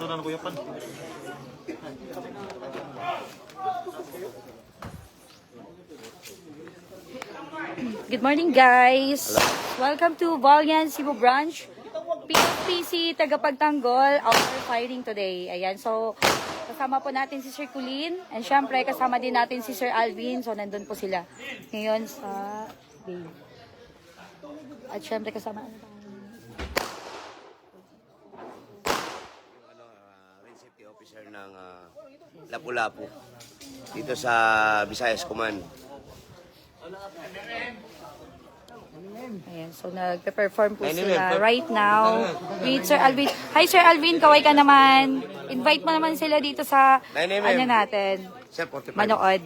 natutunan ko yung pan. Good morning, guys. Welcome to Valiant Cebu Branch. PFPC Tagapagtanggol, our fighting today. Ayan, so kasama po natin si Sir Colleen and syempre kasama din natin si Sir Alvin. So nandun po sila ngayon sa day. At syempre kasama Rin Safety Officer ng Lapu-Lapu dito sa Visayas Command. Ayan, so nagpe-perform po sila right now with Sir Alvin. Hi Sir Alvin, kaway ka naman. Invite mo naman sila dito sa ano natin, Sir, 45. manood.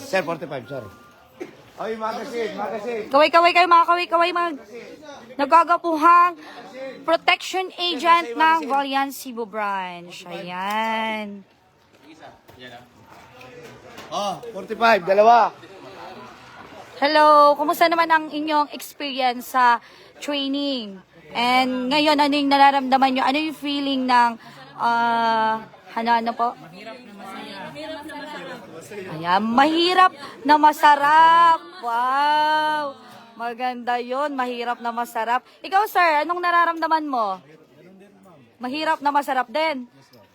Sir, 45, sorry. Ay, magasin. Kaway-kaway kayo mga kaway-kaway nagagapuhang protection agent ng Valiant Cebu Branch. Ayan. Oh, 45, dalawa. Hello, kumusta naman ang inyong experience sa training? And ngayon, ano yung nararamdaman nyo? Ano yung feeling ng, ano po? Ayan, mahirap na masarap. Wow! Maganda yon, mahirap na masarap. Ikaw, sir, anong nararamdaman mo? Mahirap na masarap din?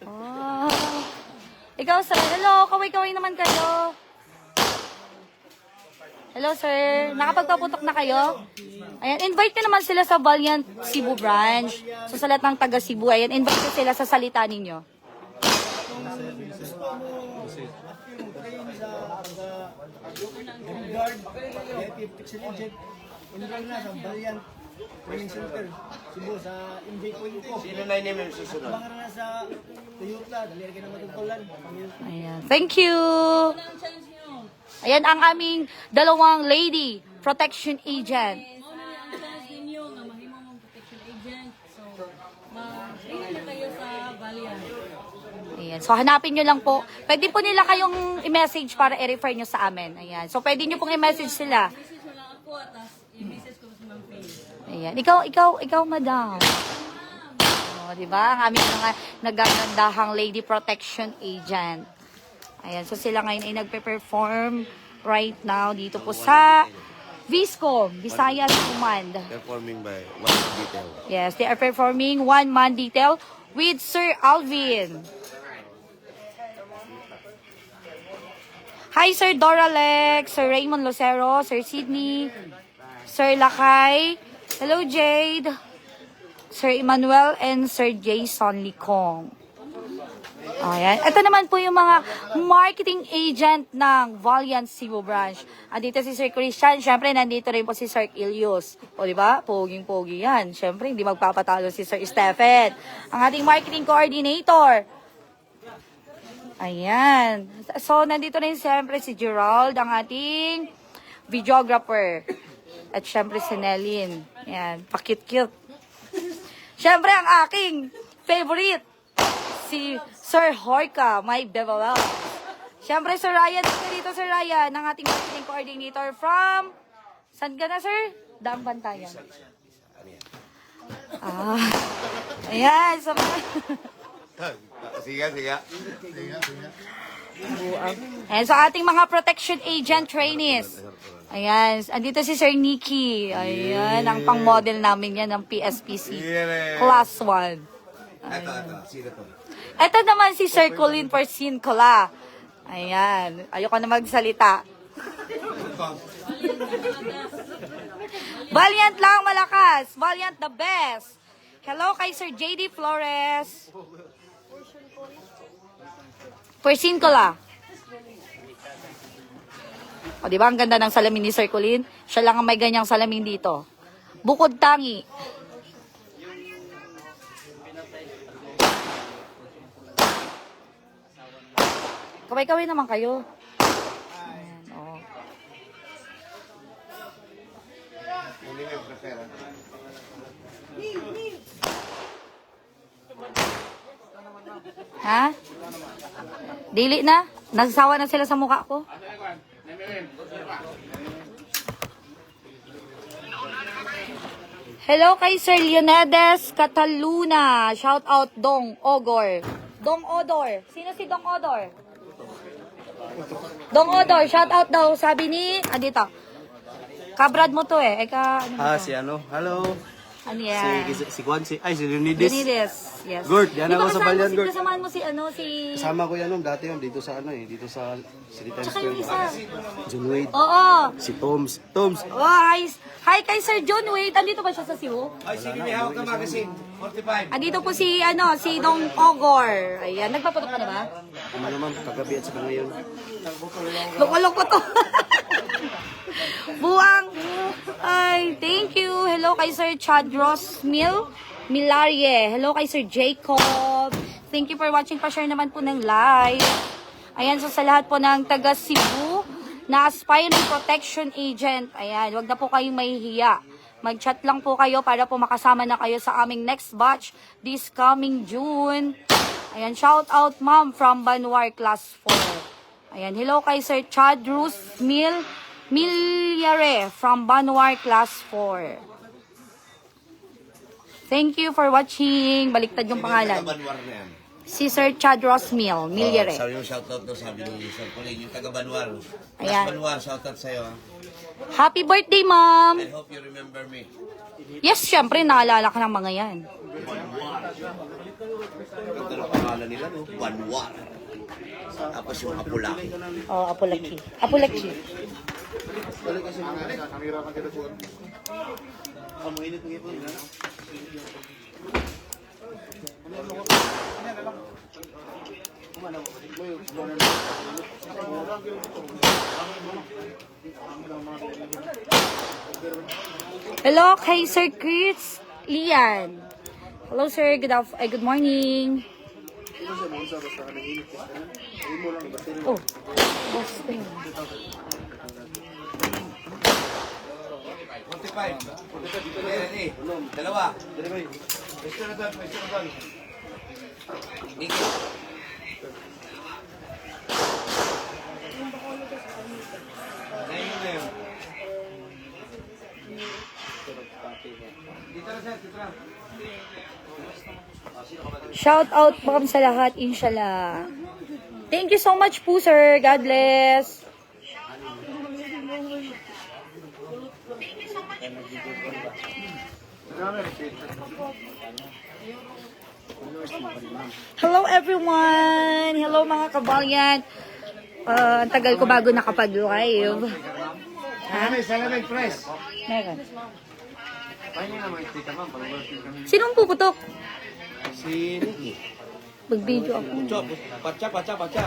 Oh. Ikaw, sir, hello, kaway-kaway naman kayo. Hello, sir. Nakapagpaputok na kayo? Ayan, invite nyo naman sila sa Valiant Cebu Branch. So, sa lahat ng taga Cebu, ayan, invite nyo sila sa salita ninyo. Training Center, Cebu, sa MJ Point ko. Sino na yung susunod? Abangan na sa Toyota, dali ka na matungkulan. Ayan. Thank you. Ayan ang aming dalawang lady protection agent. Muna na ang chance ninyo nga mahimo mong protection agent. So, ma-train na kayo sa Valiant. Ayan. So, hanapin nyo lang po. Pwede po nila kayong i-message para i-refer nyo sa amin. Ayan. So, pwede nyo pong i-message sila. Message mo lang ako at i-message ko sa Ma'am Faye. Ayan. Ikaw, madam. O, diba? Ang aming mga nagagandahang lady protection agent. Ayan. So, sila ngayon ay nagpe-perform right now dito po sa Viscom, Visayas Command. Performing by one detail. Yes, they are performing one-man detail with Sir Alvin. Hi, Sir Doralex, Sir Raymond Lucero, Sir Sydney, Sir Lakay, hello Jade, Sir Emmanuel, and Sir Jason Licong. Ayan. Ito naman po yung mga marketing agent ng Valiant Cebu Branch. Andito si Sir Christian, syempre nandito rin po si Sir Ilios. O diba? Poging-pogi yan. Syempre hindi magpapatalo si Sir Stephen. Ang ating marketing coordinator. Ayan. So, nandito rin siyempre si Gerald, ang ating videographer. At siyempre si Nelin. Ayan. Pakit-cute. Siyempre, ang aking favorite, si Sir Horka, my bevelel. Siyempre, Sir Ryan, dito Sir Ryan, ang ating marketing coordinator from, saan ka na, Sir? Daang Bantayan. Ayan. So, Sige. ayan, so ating mga protection agent trainees. Ayan, andito si Sir Nicky. Ayan, ang pang-model namin yan ng PSPC. Class 1. Ito. Sino to? Ito naman si Sir Colleen Porcincola. Ayan, ayoko na magsalita. Valiant lang, malakas. Valiant the best. Hello kay Sir JD Flores. Porcincola. O, di ba ang ganda ng salamin ni Sir Colleen? Siya lang ang may ganyang salamin dito. Bukod tangi. Kaway-kaway naman kayo. Ayan, o. Hindi may prepare. Ha? Dili na? Nasasawa na sila sa mukha ko? Hello kay Sir Leonidas Cataluna. Shout out Dong Ogor. Dong Odor. Sino si Dong Odor? Dong Odor, shout out daw. Sabi ni, dito. Kabrad mo to eh. Eka, ano ba to? Si ano? Hello. Ano yan? Si Juan, ay si Leonidas. Leonidas. Yes. Gord, yan Dito ako sa kasama Balyan, si- Gord. Kasamahan mo si ano, si... Kasama ko yan dati dito sa dito sa City Times Tsaka yung Square. isa. John Wade. Oo. Si Toms. Toms. Oh, hi kay Sir John Wade. Andito ba siya sa Cebu? Ay, sige, may hawak ka magazine. 45. Andito po si, si Dong Ogor. Ayan, nagpapatok ka na ba? Ano naman, kagabi at saka ngayon. Loko-loko to. Buwang. Ay, thank you. Hello kay Sir Chad Ross Milarie. Hello kay Sir Jacob. Thank you for watching. Pa-share naman po ng live. Ayan, so sa lahat po ng taga Cebu na aspiring protection agent. Ayan, wag na po kayong mahihiya. Mag-chat lang po kayo para po makasama na kayo sa aming next batch this coming June. Ayan, shout out ma'am from Banwar Class 4. Ayan, hello kay Sir Chad Ross Milyare from Banwar Class 4. Thank you for watching. Baliktad yung pangalan. Taga-Banwar na yan. Si Sir Chad Ross Milyare. Sabi yung shoutout to, sabi ni Sir Pauline, yung taga-Banwar. Ayan. Banwar, shoutout sa'yo. Happy birthday, ma'am! I hope you remember me. Yes, syempre, naalala ka ng mga yan. Ganda ng pangalan nila, no? Banwar. Tapos yung Apulaki. Oh, Apulaki. Apulaki. Hello kay Sir Chris Lian. Hello sir, good morning. Oh, Boston. 45. Dalawa. Pwesto na doon, pwesto na doon. Ikot. Ngayon na yun. Dito na sir, dito na. Shout out po kami sa lahat, inshallah. Thank you so much po sir. God bless. Hello everyone! Hello mga kabalyan! Ang tagal ko bago nakapag-live. Salamay, press. Meron. Sinong puputok? Si Nicky. Mag-video ako. Pacha.